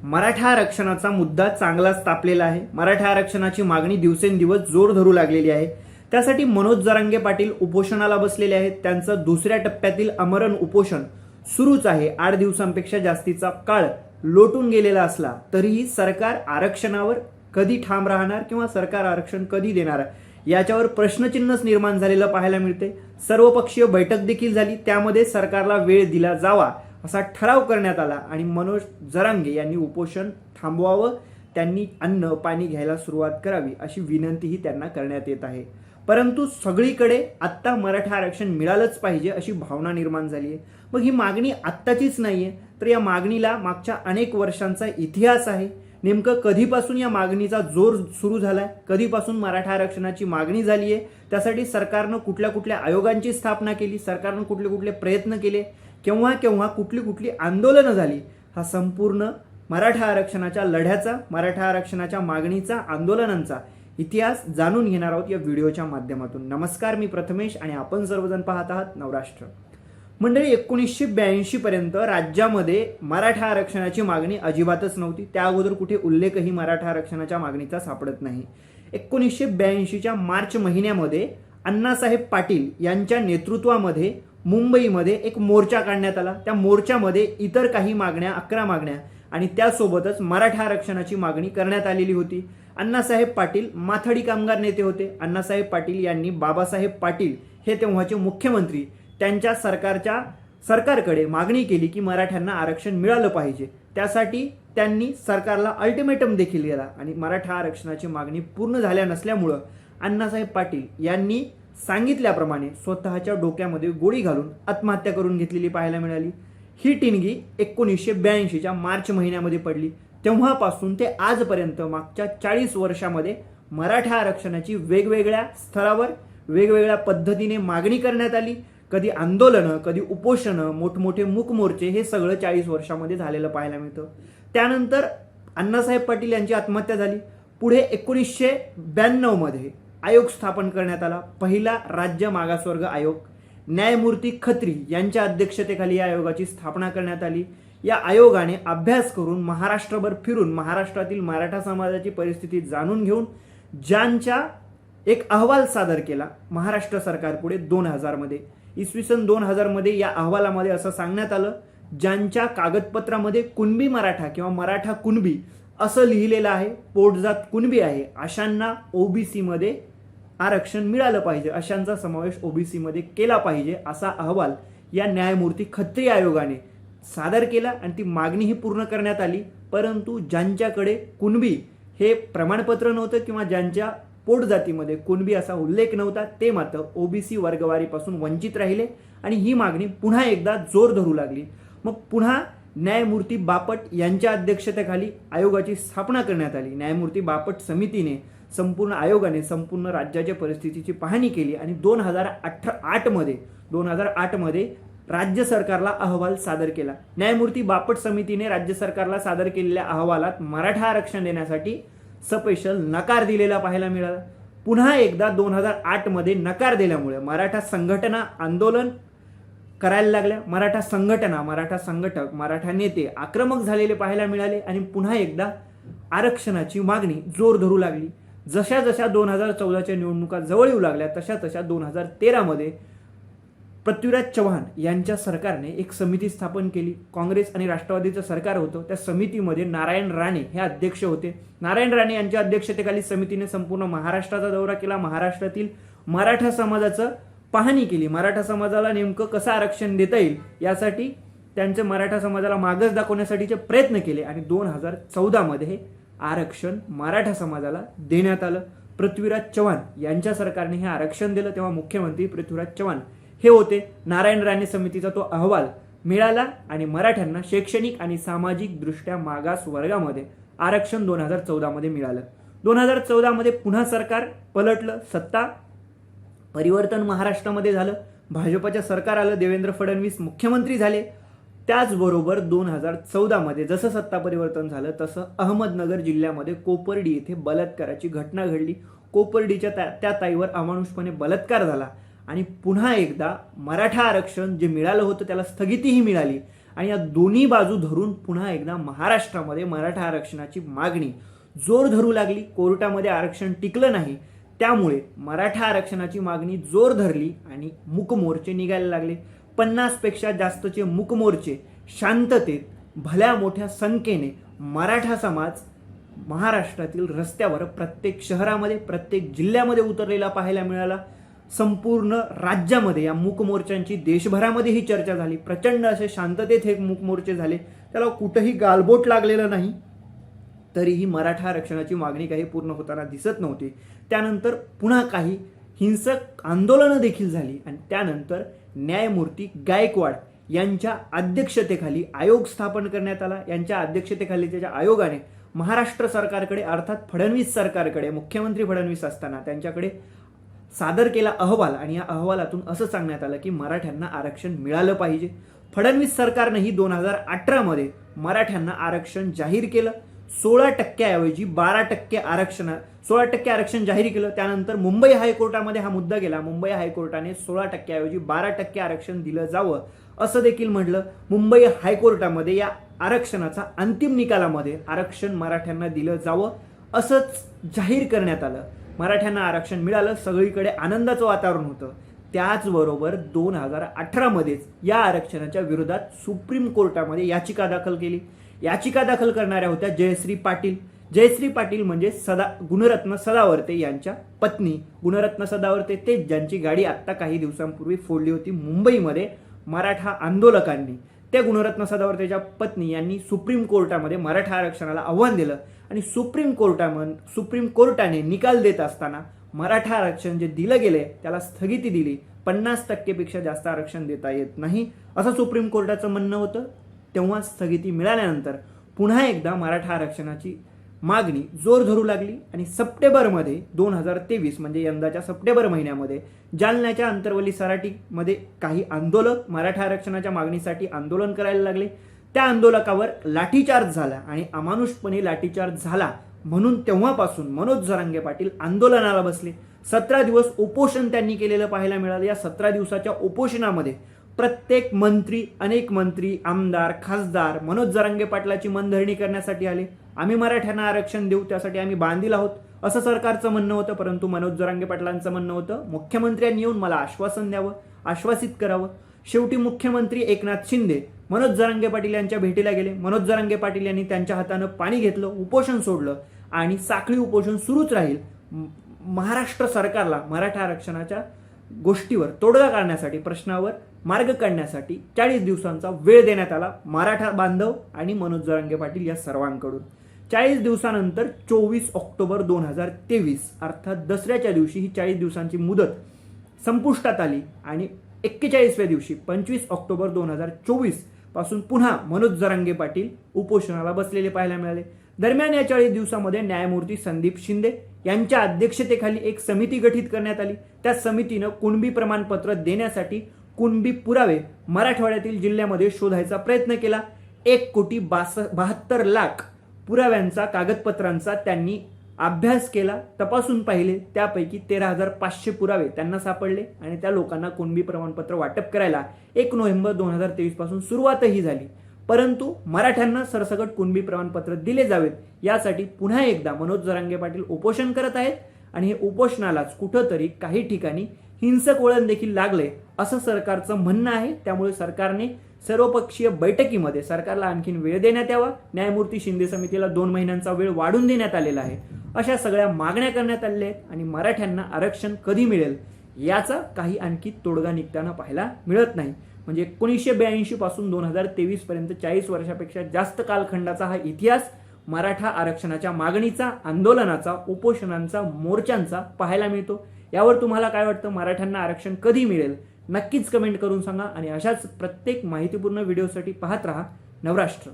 मराठा आरक्षणाचा मुद्दा चांगलाच तापलेला आहे। मराठा आरक्षणाची मागणी दिवसेंदिवस जोर धरू लागलेली आहे। त्यासाठी मनोज जरांगे पाटील उपोषणाला बसलेले आहेत। त्यांचं दुसऱ्या टप्प्यातील आमरण उपोषण सुरूच आहे। 8 दिवसांपेक्षा जास्तीचा काळ लोटून गेलेला असला तरीही सरकार आरक्षणावर कधी ठाम राहणार किंवा सरकार आरक्षण कधी देणार याच्यावर प्रश्नचिन्हच निर्माण झालेलं पाहायला मिळते। सर्वपक्षीय बैठक देखील झाली, त्यामध्ये सरकारला वेळ दिला जावा असा ठराव करण्यात आला आणि मनोज जरांगे यांनी उपोषण थांबवावं, त्यांनी अन्न पाणी घ्यायला सुरुवात करावी अशी विनंतीही त्यांना करण्यात येत आहे। परंतु सगळीकडे आत्ता मराठा आरक्षण मिळालंच पाहिजे अशी भावना निर्माण झाली आहे। मग ही मागणी आत्ताचीच नाहीये, तर या मागणीला मागच्या अनेक वर्षांचा इतिहास आहे। नेमकं कधीपासून या मागणीचा जोर सुरू झालाय, कधीपासून मराठा आरक्षणाची मागणी झाली आहे, त्यासाठी सरकारनं कुठल्या कुठल्या आयोगांची स्थापना केली, सरकारनं कुठले कुठले प्रयत्न केले, केव्हा केव्हा कुठली कुठली आंदोलनं झाली, हा संपूर्ण मराठा आरक्षणाच्या लढ्याचा, मराठा आरक्षणाच्या मागणीचा, आंदोलनांचा इतिहास जाणून घेणार आहोत या व्हिडिओच्या माध्यमातून। नमस्कार, मी प्रथमेश आणि आपण सर्वजण पाहत आहात नवराष्ट्र। मंडळी, 1982 पर्यंत राज्यामध्ये मराठा आरक्षणाची मागणी अजिबातच नव्हती। त्या अगोदर कुठे उल्लेखही मराठा आरक्षणाच्या मागणीचा सापडत नाही। 1982च्या मार्च महिन्यामध्ये अण्णासाहेब पाटील यांच्या नेतृत्वामध्ये मुंबईमध्ये एक मोर्चा काढण्यात आला। त्या मोर्चामध्ये इतर काही मागण्या, 11 मागण्या आणि त्यासोबतच मराठा आरक्षणाची मागणी करण्यात आलेली होती। अण्णासाहेब पाटील माथाडी कामगार नेते होते। अण्णासाहेब पाटील यांनी बाबासाहेब पाटील हे तेव्हाचे मुख्यमंत्री त्यांच्या सरकारकडे मागणी केली की मराठ्यांना आरक्षण मिळालं पाहिजे। त्यासाठी त्यांनी सरकारला अल्टिमेटम देखील दिला आणि मराठा आरक्षणाची मागणी पूर्ण झाल्या नसल्यामुळं अण्णासाहेब पाटील यांनी सांगितल्याप्रमाणे स्वतःच्या डोक्यामध्ये गोळी घालून आत्महत्या करून घेतलेली पाहायला मिळाली। ही टिणगी 1982च्या मार्च महिन्यामध्ये पडली। तेव्हापासून ते आजपर्यंत मागच्या 40 वर्षामध्ये मराठा आरक्षणाची वेगवेगळ्या स्तरावर वेगवेगळ्या पद्धतीने मागणी करण्यात आली। कधी आंदोलनं, कधी उपोषणं, मोठमोठे मूक मोर्चे, हे सगळं 40 वर्षामध्ये झालेलं पाहायला मिळतं। त्यानंतर अण्णासाहेब पाटील यांची आत्महत्या झाली। पुढे 1992 मध्ये आयोग स्थापन करण्यात आला, पहिला राज्य मागासवर्ग आयोग। न्यायमूर्ती खत्री यांच्या अध्यक्षतेखाली या आयोगाची स्थापना करण्यात आली। या आयोगाने अभ्यास करून महाराष्ट्रभर फिरून महाराष्ट्रातील मराठा समाजाची परिस्थिती जाणून घेऊन ज्यांच्या एक अहवाल सादर केला महाराष्ट्र सरकारपुढे 2000 मध्ये। इसवी सन 2000 मध्ये या अहवालामध्ये असं सांगण्यात आलं, ज्यांच्या कागदपत्रामध्ये कुणबी मराठा किंवा मराठा कुणबी असं लिहिलेलं आहे, पोटजात कुणबी आहे, अशांना ओबीसी मध्ये आरक्षण मिळालं पाहिजे, अशांचा समावेश ओबीसी मध्ये केला पाहिजे असा अहवाल या न्यायमूर्ती खत्री आयोगाने सादर केला आणि ती मागणीही पूर्ण करण्यात आली। परंतु ज्यांच्याकडे कुणबी हे प्रमाणपत्र नव्हतं किंवा ज्यांच्या पोट जातीमध्ये कुणबी असा उल्लेख नव्हता, ते मात्र ओबीसी वर्गवारीपासून वंचित राहिले आणि ही मागणी पुन्हा एकदा जोर धरू लागली। मग पुन्हा न्यायमूर्ती बापट यांच्या अध्यक्षतेखाली आयोगाची स्थापना करण्यात आली। न्यायमूर्ती बापट समितीने, संपूर्ण आयोगाने संपूर्ण राज्याच्या परिस्थितीची पाहणी केली आणि 2008 मध्ये राज्य सरकारला अहवाल सादर केला। न्यायमूर्ती बापट समितीने राज्य सरकारला सादर केलेल्या अहवालात मराठा आरक्षण देण्यासाठी स्पेशल नकार दिलेला पाहायला मिळाला। पुन्हा एकदा 2008 मध्ये नकार दिल्यामुळे मराठा संघटना आंदोलन करायला लागल्या। मराठा संघटना, मराठा संघटक, मराठा नेते आक्रमक झालेले पाहायला मिळाले आणि पुन्हा एकदा आरक्षणाची मागणी जोर धरू लागली। जशा जशा 2014च्या निवडणुका जवळ येऊ लागल्या तशा तशा 2013 मध्ये पृथ्वीराज चव्हाण यांच्या सरकारने एक समिती स्थापन केली। काँग्रेस आणि राष्ट्रवादीचं सरकार होतं, त्या समितीमध्ये नारायण राणे हे अध्यक्ष होते। नारायण राणे यांच्या अध्यक्षतेखाली समितीने संपूर्ण महाराष्ट्राचा दौरा केला, महाराष्ट्रातील मराठा समाजाचं पाहणी केली, मराठा समाजाला नेमकं कसं आरक्षण देता येईल यासाठी त्यांचे मराठा समाजाला मागच दाखवण्यासाठीचे प्रयत्न केले आणि 2014 मध्ये हे आरक्षण मराठा समाजाला देण्यात आलं। पृथ्वीराज चव्हाण यांच्या सरकारने हे आरक्षण दिलं, तेव्हा मुख्यमंत्री पृथ्वीराज चव्हाण हे होते। नारायण राणे समितीचा तो अहवाल मिळाला आणि मराठ्यांना शैक्षणिक आणि सामाजिक दृष्ट्या मागास वर्गामध्ये आरक्षण 2014 मध्ये मिळालं। 2014 मध्ये पुन्हा सरकार पलटलं, सत्ता परिवर्तन महाराष्ट्रामध्ये झालं, भाजपचं सरकार आलं, देवेंद्र फडणवीस मुख्यमंत्री झाले। त्याचबरोबर 2014 मध्ये जसं सत्ता परिवर्तन झालं तसं अहमदनगर जिल्ह्यामध्ये कोपर्डी येथे बलात्काराची घटना घडली। कोपर्डीच्या त्या ताईवर अमानुषपणे बलात्कार झाला आणि पुन्हा एकदा मराठा आरक्षण जे मिळालं होतं त्याला स्थगितीही मिळाली आणि या दोन्ही बाजू धरून पुन्हा एकदा महाराष्ट्रामध्ये मराठा आरक्षणाची मागणी जोर धरू लागली. कोर्टामध्ये आरक्षण टिकलं नाही, त्यामुळे मराठा आरक्षणाची मागणी जोर धरली आणि मूक मोर्चे निघायला लागले. 50 पेक्षा जास्तचे मूक मोर्चे शांततेत भल्या मोठ्या संख्येने मराठा समाज महाराष्ट्रातील रस्त्यावर प्रत्येक शहरामध्ये प्रत्येक जिल्ह्यामध्ये उतरलेला पाहायला मिळाला. संपूर्ण राज्यामध्ये या मूक मोर्चांची देशभरामध्येही चर्चा झाली. प्रचंड असे शांततेत हे मूक मोर्चे झाले, त्याला कुठेही गालबोट लागलेलं नाही. तरीही मराठा आरक्षणाची मागणी काही पूर्ण होताना दिसत नव्हती. त्यानंतर पुन्हा काही हिंसक आंदोलनं देखील झाली आणि त्यानंतर न्यायमूर्ती गायकवाड यांच्या अध्यक्षतेखाली आयोग स्थापन करण्यात आला. यांच्या अध्यक्षतेखाली त्याच्या आयोगाने महाराष्ट्र सरकारकडे अर्थात फडणवीस सरकारकडे, मुख्यमंत्री फडणवीस असताना त्यांच्याकडे सादर केला अहवाल आणि या अहवालातून असं सांगण्यात आलं की मराठ्यांना आरक्षण मिळालं पाहिजे. फडणवीस सरकारनेही 2018 मराठ्यांना आरक्षण जाहीर केलं. 16% ऐवजी 12% आरक्षण 16% आरक्षण जाहीर केलं. त्यानंतर मुंबई हायकोर्टामध्ये हा मुद्दा गेला. मुंबई हायकोर्टाने 16% ऐवजी 12% आरक्षण दिलं जावं असं देखील म्हटलं. मुंबई हायकोर्टामध्ये या आरक्षणाचा अंतिम निकालामध्ये आरक्षण मराठ्यांना दिलं जावं असंच जाहीर करण्यात आलं. मराठ्यांना आरक्षण मिळालं. सगळीकडे आनंदाचं वातावरण होतं. त्याचबरोबर 2018 या आरक्षणाच्या विरोधात सुप्रीम कोर्टामध्ये याचिका दाखल केली. याचिका दाखल करणाऱ्या होत्या जयश्री पाटील. जयश्री पाटील म्हणजे गुणरत्न सदावर्ते यांच्या पत्नी. गुणरत्न सदावर्ते ते ज्यांची गाडी आत्ता काही दिवसांपूर्वी फोडली होती मुंबईमध्ये मराठा आंदोलकांनी. त्या गुणरत्न सदावर्तेच्या पत्नी यांनी सुप्रीम कोर्टामध्ये मराठा आरक्षणाला आव्हान दिलं आणि सुप्रीम कोर्टाने निकाल देत असताना मराठा आरक्षण जे दिलं गेले त्याला स्थगिती दिली. 50% पेक्षा जास्त आरक्षण देता येत नाही असं सुप्रीम कोर्टाचं म्हणणं होतं. तेव्हा स्थगिती मिळाल्यानंतर पुन्हा एकदा मराठा आरक्षणाची मागणी जोर धरू लागली आणि सप्टेंबरमध्ये 2023 म्हणजे यंदाच्या सप्टेंबर महिन्यामध्ये जालन्याच्या अंतरवली सराटीमध्ये काही आंदोलक मराठा आरक्षणाच्या मागणीसाठी आंदोलन करायला लागले. त्या आंदोलकावर लाठीचार्ज झाला आणि अमानुषपणे लाठीचार्ज झाला म्हणून तेव्हापासून मनोज जरांगे पाटील आंदोलनाला बसले. 17 दिवस उपोषण त्यांनी केलेलं पाहायला मिळालं. या 17 दिवसाच्या उपोषणामध्ये प्रत्येक मंत्री, अनेक मंत्री, आमदार, खासदार मनोज जरांगे पाटलाची मनधरणी करण्यासाठी आले. आम्ही मराठ्यांना आरक्षण देऊ, त्यासाठी आम्ही बांधील आहोत असं सरकारचं म्हणणं होतं. परंतु मनोज जरांगे पाटलांचं म्हणणं होतं मुख्यमंत्र्यांनी येऊन मला आश्वासन द्यावं, आश्वासित करावं. शेवटी मुख्यमंत्री एकनाथ शिंदे मनोज जरांगे पाटील यांच्या भेटीला गेले. मनोज जरांगे पाटील यांनी त्यांच्या हातानं पाणी घेतलं, उपोषण सोडलं आणि साखळी उपोषण सुरूच राहील. महाराष्ट्र सरकारला मराठा आरक्षणाच्या गोष्टीवर तोडगा काढण्यासाठी, प्रश्नावर मार्ग काढण्यासाठी 40 दिवसांचा वेळ देण्यात आला मराठा बांधव आणि मनोज जरांगे पाटील या सर्वांकडून. 40 दिवसानंतर 24 ऑक्टोबर 2023 अर्थात दसऱ्याच्या दिवशी ही 40 दिवसांची मुदत संपुष्टात आली आणि 41व्या दिवशी 25 ऑक्टोबर 2024 पासून पुन्हा मनोज जरांगे पाटील उपोषणाला बसलेले पाहायला मिळाले. दरम्यान या 40 दिवसामध्ये न्यायमूर्ती संदीप शिंदे यांच्या अध्यक्षतेखाली एक समिती गठीत करण्यात आली. त्या समितीनं कुणबी प्रमाणपत्र देण्यासाठी कुणबी पुरावे मराठवाड्यातील जिल्ह्यामध्ये शोधायचा प्रयत्न केला. 1,72,00,000 पुराव्यांचा, कागदपत्रांचा त्यांनी अभ्यास केला, तपासून पाहिले. त्यापैकी 13,500 पुरावे त्यांना सापडले आणि त्या लोकांना कुणबी प्रमाणपत्र वाटप करायला 1 नोव्हेंबर 2023 पासून सुरुवातही झाली. परंतु मराठ्यांना सरसकट कुणबी प्रमाणपत्र दिले जावेत यासाठी पुन्हा एकदा मनोज जरांगे पाटील उपोषण करत आहेत आणि हे उपोषणालाच कुठंतरी काही ठिकाणी हिंसक वळण देखील लागले असं सरकारचं म्हणणं आहे. त्यामुळे सरकारने सर्वपक्षीय बैठकीमध्ये सरकारला आणखीन वेळ देण्यात यावा. न्यायमूर्ती शिंदे समितीला 2 महिन्यांचा वेळ वाढून देण्यात आलेला आहे. अशा सगळ्या मागण्या करण्यात आलेल्या आहेत आणि मराठ्यांना आरक्षण कधी मिळेल याचा काही आणखी तोडगा निघताना पाहायला मिळत नाही. म्हणजे 1982 पासून 2023 पर्यंत 40 वर्षापेक्षा जास्त कालखंडाचा हा इतिहास मराठा आरक्षणाच्या मागणीचा, आंदोलनाचा, उपोषणांचा, मोर्चांचा पाहायला मिळतो. यावर तुम्हाला काय वाटतं? मराठ्यांना आरक्षण कधी मिळेल? नक्कीच कमेंट करून सांगा आणि अशाच प्रत्येक माहितीपूर्ण व्हिडिओसाठी पाहत रहा नवराष्ट्र.